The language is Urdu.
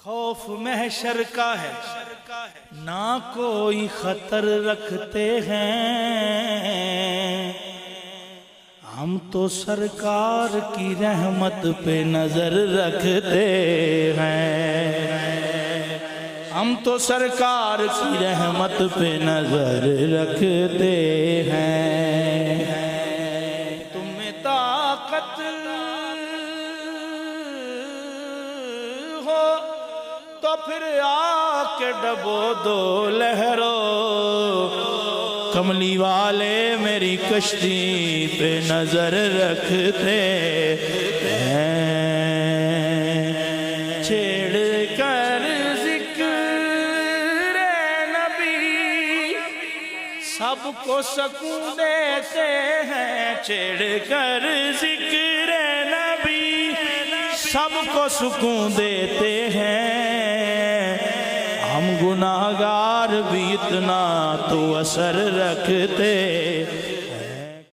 خوف محشر کا ہے نہ کوئی خطر رکھتے ہیں، ہم تو سرکار کی رحمت پہ نظر رکھتے ہیں، ہم تو سرکار کی رحمت پہ نظر رکھتے ہیں۔ تمہیں طاقت ہو تو پھر آ کے ڈبو دو لہرو، کملی والے میری کشتی پہ نظر رکھتے ہیں۔ چھیڑ کر ذکر نبی سب کو سکون دیتے ہیں، چھیڑ کر ذکر نبی سب کو سکون دیتے ہیں، ہم گناہگار بھی اتنا تو اثر رکھتے